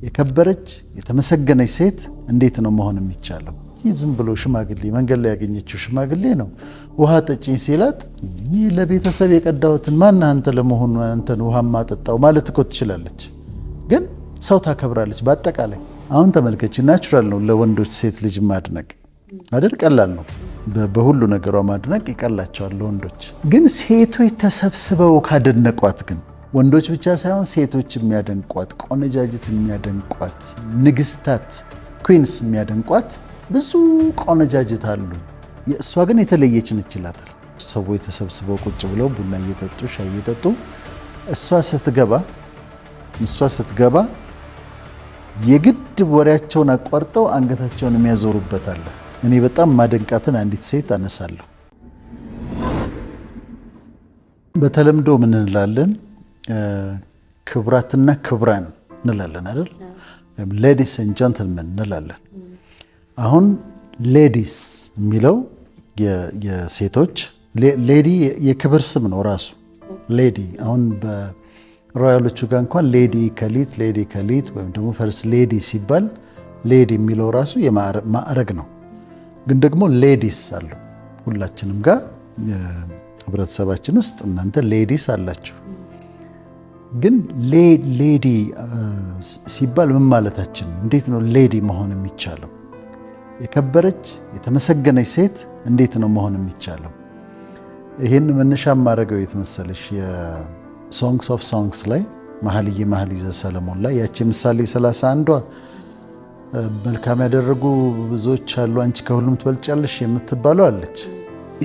የከበረች የተመሰገነች ሴት እንዴት ነው መሆን የሚቻለው? ዝም ብሎ ሽማግሌ መንገድ ላይ ያገኘችው ሽማግሌ ነው ውሃ ጠጪኝ ሲላት እኔ ለቤተሰብ የቀዳሁትን ማን አንተ ለመሆኑ አንተን ውሃ ማጠጣው ማለት እኮ ትችላለች። ግን ሰው ታከብራለች። በአጠቃላይ አሁን ተመልከች፣ ናቹራል ነው ለወንዶች ሴት ልጅ ማድነቅ አይደል? ቀላል ነው። በሁሉ ነገሯ ማድነቅ ይቀላቸዋል ለወንዶች። ግን ሴቶች ተሰብስበው ካደነቋት ግን ወንዶች ብቻ ሳይሆን ሴቶች የሚያደንቋት፣ ቆነጃጅት የሚያደንቋት፣ ንግስታት ኩዊንስ የሚያደንቋት ብዙ ቆነጃጅት አሉ። የእሷ ግን የተለየች ነች ይላታል። ሰዎች ተሰብስበው ቁጭ ብለው ቡና እየጠጡ ሻይ እየጠጡ እሷ ስትገባ የግድ ወሬያቸውን አቋርጠው አንገታቸውን የሚያዞሩበት አለ። እኔ በጣም ማደንቃትን አንዲት ሴት አነሳለሁ። በተለምዶ ምን እንላለን? ክብራትና ክብራን እንላለን አይደል? ሌዲስ ኤንድ ጀንትልመን እንላለን። አሁን ሌዲስ የሚለው የሴቶች ሌዲ የክብር ስም ነው ራሱ ሌዲ። አሁን በሮያሎቹ ጋር እንኳን ሌዲ ከሊት ወይም ደግሞ ፈርስ ሌዲ ሲባል ሌዲ የሚለው ራሱ የማዕረግ ነው። ግን ደግሞ ሌዲስ አሉ ሁላችንም ጋር ህብረተሰባችን ውስጥ እናንተ ሌዲስ አላችሁ። ግን ሌዲ ሲባል ምን ማለታችን? እንዴት ነው ሌዲ መሆን የሚቻለው? የከበረች የተመሰገነች ሴት እንዴት ነው መሆን የሚቻለው? ይህን መነሻ ማድረገው የት መሰለሽ? የሶንግስ ኦፍ ሶንግስ ላይ መኃልየ ሰለሞን ላይ ያቺ ምሳሌ 31ዷ መልካም ያደረጉ ብዙዎች አሉ አንቺ ከሁሉም ትበልጫለሽ የምትባለው አለች።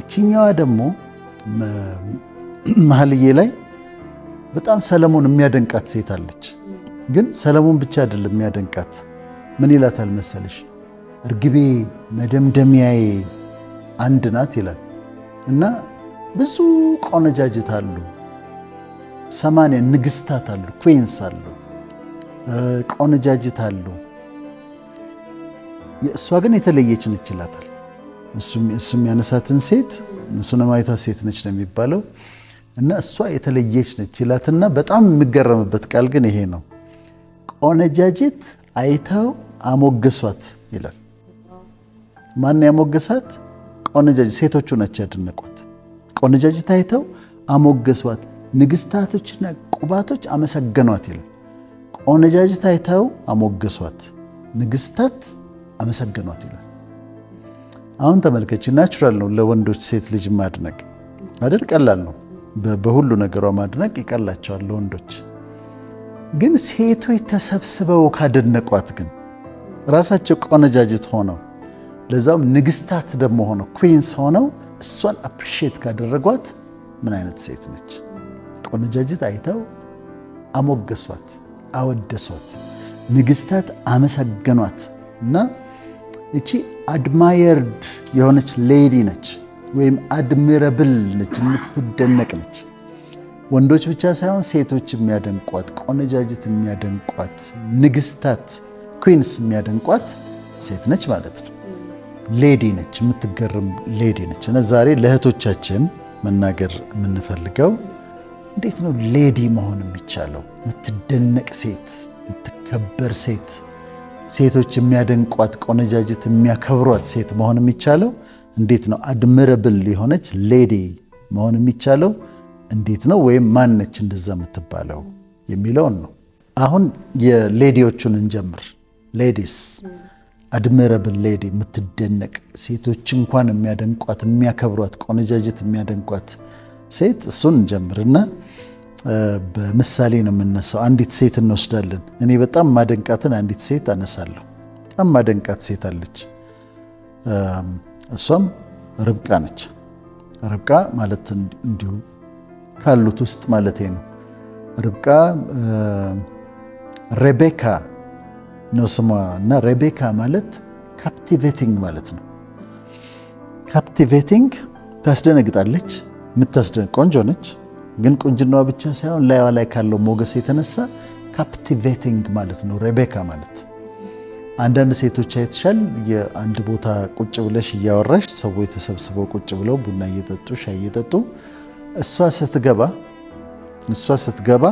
እቺኛዋ ደግሞ መኃልየ ላይ በጣም ሰለሞን የሚያደንቃት ሴት አለች። ግን ሰለሞን ብቻ አይደለም የሚያደንቃት። ምን ይላታል መሰለሽ? እርግቤ መደምደሚያዬ አንድ ናት ይላል እና ብዙ ቆነጃጅት አሉ፣ 80 ንግስታት አሉ፣ ኩዊንስ አሉ፣ ቆነጃጅት አሉ። የእሷ ግን የተለየች ነች ይላታል። እሱም ያነሳትን ሴት ሱነማይቷ ሴት ነች ነው የሚባለው። እና እሷ የተለየች ነች ይላትና በጣም የሚገረምበት ቃል ግን ይሄ ነው። ቆነጃጅት አይተው አሞገሷት ይላል። ማን ያሞገሳት? ቆነጃጅት ሴቶቹ ናቸው ያደነቋት። ቆነጃጅት አይተው አሞገሷት፣ ንግስታቶችና ቁባቶች አመሰገኗት ይላል። ቆነጃጅት አይተው አሞገሷት፣ ንግስታት አመሰገኗት ይላል። አሁን ተመልከች፣ ናቹራል ነው ለወንዶች ሴት ልጅ ማድነቅ አይደል? ቀላል ነው። በሁሉ ነገሯ ማድነቅ ይቀላቸዋል ለወንዶች። ግን ሴቶች ተሰብስበው ካደነቋት ግን ራሳቸው ቆነጃጅት ሆነው ለዛውም ንግስታት ደግሞ ሆነው ኩዊንስ ሆነው እሷን አፕሪሺየት ካደረጓት ምን አይነት ሴት ነች? ቆነጃጅት አይተው አሞገሷት፣ አወደሷት፣ ንግስታት አመሰገኗት እና እቺ አድማየርድ የሆነች ሌዲ ነች ወይም አድሚረብል ነች፣ የምትደነቅ ነች። ወንዶች ብቻ ሳይሆን ሴቶች የሚያደንቋት፣ ቆነጃጅት የሚያደንቋት፣ ንግስታት ኩዊንስ የሚያደንቋት ሴት ነች ማለት ነው። ሌዲ ነች፣ የምትገርም ሌዲ ነች። እና ዛሬ ለእህቶቻችን መናገር የምንፈልገው እንዴት ነው ሌዲ መሆን የሚቻለው? የምትደነቅ ሴት፣ የምትከበር ሴት፣ ሴቶች የሚያደንቋት፣ ቆነጃጅት የሚያከብሯት ሴት መሆን የሚቻለው እንዴት ነው? አድሚረብል የሆነች ሌዲ መሆን የሚቻለው እንዴት ነው? ወይም ማነች እንደዛ የምትባለው የሚለውን ነው። አሁን የሌዲዎቹን እንጀምር። ሌዲስ አድሚረብል ሌዲ፣ የምትደነቅ ሴቶች እንኳን የሚያደንቋት፣ የሚያከብሯት፣ ቆነጃጅት የሚያደንቋት ሴት፣ እሱን እንጀምርና በምሳሌ ነው የምነሳው። አንዲት ሴት እንወስዳለን። እኔ በጣም ማደንቃትን አንዲት ሴት አነሳለሁ። በጣም ማደንቃት ሴት አለች። እሷም ርብቃ ነች። ርብቃ ማለት እንዲሁ ካሉት ውስጥ ማለት ነው። ርብቃ ሬቤካ ነው ስሟ እና ሬቤካ ማለት ካፕቲቬቲንግ ማለት ነው። ካፕቲቬቲንግ ታስደነግጣለች። የምታስደንቅ ቆንጆ ነች። ግን ቁንጅናዋ ብቻ ሳይሆን ላይዋ ላይ ካለው ሞገስ የተነሳ ካፕቲቬቲንግ ማለት ነው ሬቤካ ማለት። አንዳንድ ሴቶች አይተሻል። የአንድ ቦታ ቁጭ ብለሽ እያወራሽ ሰዎች ተሰብስበው ቁጭ ብለው ቡና እየጠጡ ሻይ እየጠጡ እሷ ስትገባ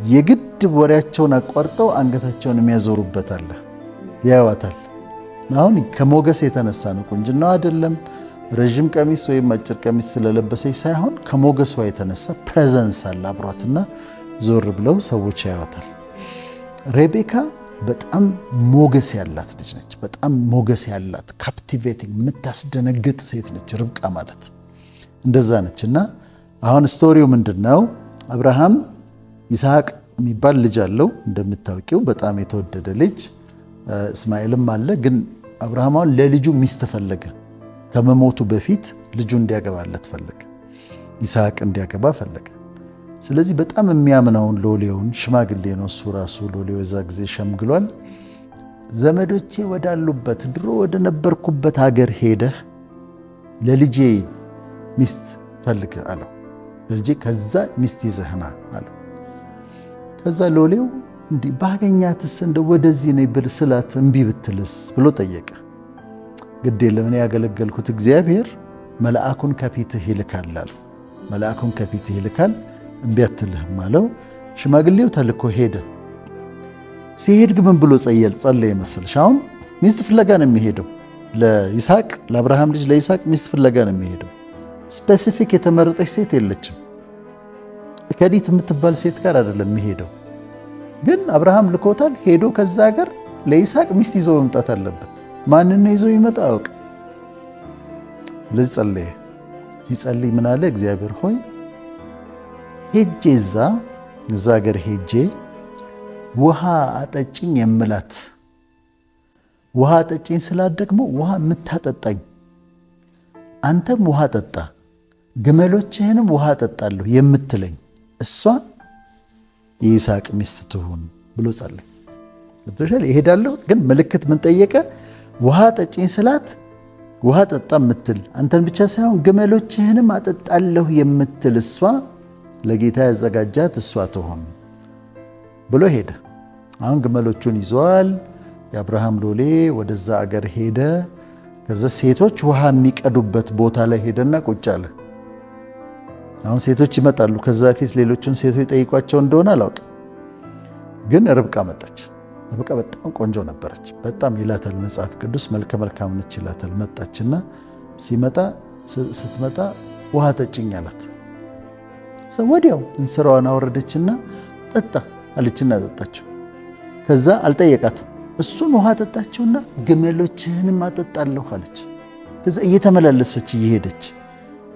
የግድ ወሬያቸውን አቋርጠው አንገታቸውን የሚያዞሩበት አለ። ያዋታል። አሁን ከሞገስ የተነሳ ነው። ቁንጅናው አይደለም ረዥም ቀሚስ ወይም አጭር ቀሚስ ስለለበሰች ሳይሆን ከሞገሷ የተነሳ ፕሬዘንስ አለ አብሯትና ዞር ብለው ሰዎች ያዋታል። ሬቤካ በጣም ሞገስ ያላት ልጅ ነች። በጣም ሞገስ ያላት ካፕቲቬቲንግ የምታስደነግጥ ሴት ነች ርብቃ ማለት እንደዛ ነች። እና አሁን ስቶሪው ምንድነው? አብርሃም ይስሐቅ የሚባል ልጅ አለው እንደምታውቂው፣ በጣም የተወደደ ልጅ። እስማኤልም አለ። ግን አብርሃም አሁን ለልጁ ሚስት ፈለገ። ከመሞቱ በፊት ልጁ እንዲያገባለት ፈለገ። ይስሐቅ እንዲያገባ ፈለገ። ስለዚህ በጣም የሚያምነውን ሎሌውን፣ ሽማግሌ ነው እሱ ራሱ ሎሌው፣ የዛ ጊዜ ሸምግሏል። ዘመዶቼ ወዳሉበት ድሮ ወደ ነበርኩበት ሀገር ሄደህ ለልጄ ሚስት ፈልግ አለው። ለልጄ ከዛ ሚስት ይዘህና አለው። ከዛ ሎሌው እንዲህ ባገኛትስ እንደ ወደዚህ ነይ ብል ስላት እምቢ ብትልስ ብሎ ጠየቀ። ግድ የለም እኔ ያገለገልኩት እግዚአብሔር መልአኩን ከፊትህ ይልካል አለ። መልአኩን ከፊትህ ይልካል እምቢ አትልህም አለው። ሽማግሌው ተልኮ ሄደ። ሲሄድ ግን ምን ብሎ ጸለየ መሰለሽ? አሁን ሚስት ፍለጋ ነው የሚሄደው ለይስሐቅ፣ ለአብርሃም ልጅ ለይስሐቅ ሚስት ፍለጋ ነው የሚሄደው። ስፔሲፊክ የተመረጠች ሴት የለችም። ከዲት የምትባል ሴት ጋር አይደለም የሚሄደው። ግን አብርሃም ልኮታል። ሄዶ ከዛ ሀገር ለይስሐቅ ሚስት ይዞ መምጣት አለበት። ማንን ነው ይዞ ይመጣ አውቅ። ስለዚህ ጸለየ። ሲጸልይ ምን አለ? እግዚአብሔር ሆይ ሄጄ እዛ ሀገር ሄጄ ውሃ አጠጭኝ የምላት፣ ውሃ አጠጭኝ ስላት ደግሞ ውሃ የምታጠጣኝ አንተም ውሃ ጠጣ ግመሎችህንም ውሃ ጠጣለሁ የምትለኝ እሷ የይስሐቅ ሚስት ትሁን ብሎ ጸለየ። ገብቶሻል? ይሄዳለሁ ግን ምልክት ምን ጠየቀ? ውሃ ጠጭኝ ስላት ውሃ ጠጣ የምትል አንተን ብቻ ሳይሆን ግመሎችህንም አጠጣለሁ የምትል እሷ ለጌታ ያዘጋጃት እሷ ትሆን ብሎ ሄደ። አሁን ግመሎቹን ይዘዋል። የአብርሃም ሎሌ ወደዛ አገር ሄደ። ከዛ ሴቶች ውሃ የሚቀዱበት ቦታ ላይ ሄደና ቁጭ አለ። አሁን ሴቶች ይመጣሉ። ከዛ በፊት ሌሎችን ሴቶች ጠይቋቸው እንደሆነ አላውቅም። ግን ርብቃ መጣች። ርብቃ በጣም ቆንጆ ነበረች። በጣም ይላታል መጽሐፍ ቅዱስ መልከ መልካም ነች ይላታል። መጣችና ስትመጣ ውሃ ጠጭኝ አላት። ወዲያው እንስራዋን አወረደችና ጠጣ አለችና ጠጣችው። ከዛ አልጠየቃትም። እሱን ውሃ ጠጣችውና ግመሎችህንም አጠጣለሁ አለች። ከዛ እየተመላለሰች እየሄደች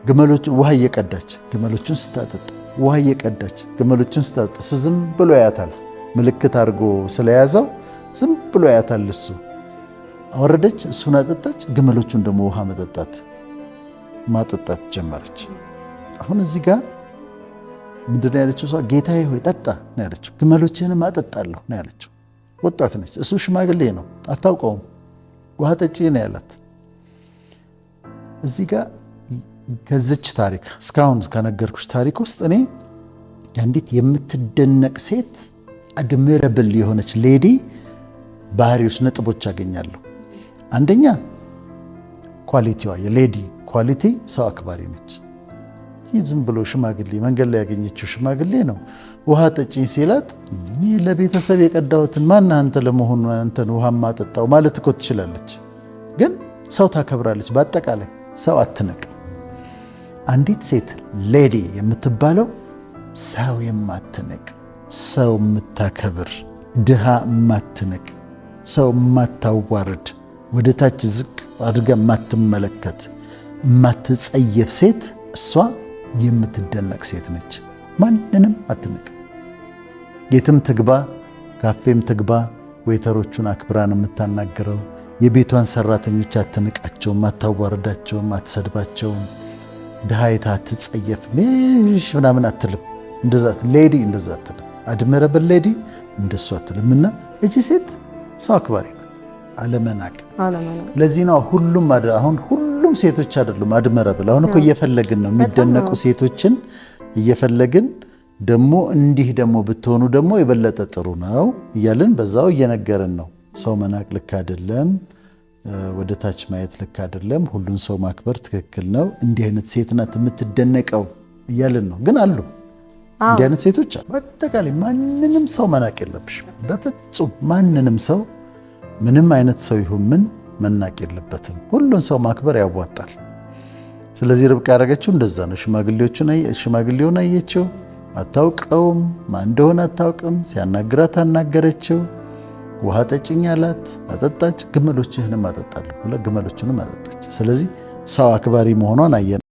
ግመሎች ውሃ እየቀዳች ግመሎቹን ስታጠጣ ውሃ እየቀዳች ግመሎቹን ስታጠጣ እሱ ዝም ብሎ ያያታል። ምልክት አድርጎ ስለያዘው ዝም ብሎ ያያታል። እሱ አወረደች፣ እሱን አጠጣች። ግመሎቹን ደግሞ ውሃ ማጠጣት ጀመረች። አሁን እዚህ ጋር ምንድን ነው ያለችው? እሷ ጌታዬ ሆይ ጠጣ ነው ያለችው። ግመሎችህንም አጠጣለሁ ነው ያለችው። ወጣት ነች። እሱ ሽማግሌ ነው፣ አታውቀውም። ውሃ ጠጪ ነው ያላት። እዚህ ጋር ከዚች ታሪክ እስካሁን ከነገርኩሽ ታሪክ ውስጥ እኔ አንዲት የምትደነቅ ሴት አድሚረብል የሆነች ሌዲ ባህሪዎች፣ ነጥቦች አገኛለሁ። አንደኛ ኳሊቲዋ፣ የሌዲ ኳሊቲ ሰው አክባሪ ነች። ዝም ብሎ ሽማግሌ መንገድ ላይ ያገኘችው ሽማግሌ ነው ውሃ ጠጪኝ ሲላት ለቤተሰብ የቀዳሁትን ማን አንተ ለመሆኑ አንተን ውሃ ማጠጣው ማለት እኮ ትችላለች። ግን ሰው ታከብራለች። በአጠቃላይ ሰው አትነቅ። አንዲት ሴት ሌዲ የምትባለው ሰው የማትነቅ፣ ሰው የምታከብር፣ ድሃ የማትነቅ፣ ሰው የማታዋርድ፣ ወደ ታች ዝቅ አድርጋ የማትመለከት፣ የማትጸየፍ ሴት እሷ የምትደነቅ ሴት ነች። ማንንም አትንቅ። የትም ትግባ፣ ካፌም ትግባ፣ ዌተሮቹን አክብራ ነው የምታናገረው። የቤቷን ሰራተኞች አትንቃቸውም፣ አታዋርዳቸውም፣ አትሰድባቸውም። ድሃይታ አትጸየፍ ምናምን አትልም። እንደዛት ሌዲ እንደዛ አትልም። አድሚረብል ሌዲ እንደሱ አትልም። እና እቺ ሴት ሰው አክባሪ ናት። አለመናቅ። ለዚህ ነው ሁሉም ሴቶች አይደሉም አድሚረብል። አሁን እኮ እየፈለግን ነው የሚደነቁ ሴቶችን እየፈለግን ደግሞ እንዲህ ደግሞ ብትሆኑ ደግሞ የበለጠ ጥሩ ነው እያልን በዛው እየነገርን ነው። ሰው መናቅ ልክ አይደለም፣ ወደ ታች ማየት ልክ አይደለም፣ ሁሉን ሰው ማክበር ትክክል ነው። እንዲህ አይነት ሴት ናት የምትደነቀው እያልን ነው። ግን አሉ እንዲህ አይነት ሴቶች በአጠቃላይ ማንንም ሰው መናቅ የለብሽም። በፍጹም ማንንም ሰው ምንም አይነት ሰው ይሁን ምን መናቅ የለበትም። ሁሉን ሰው ማክበር ያዋጣል። ስለዚህ ርብቃ ያደረገችው እንደዛ ነው። ሽማግሌውን አየችው፣ አታውቀውም፣ ማን እንደሆነ አታውቅም። ሲያናግራት አናገረችው። ውሃ ጠጭኝ አላት፣ አጠጣች። ግመሎችህንም አጠጣለሁ ብላ ግመሎችንም አጠጣች። ስለዚህ ሰው አክባሪ መሆኗን አየን።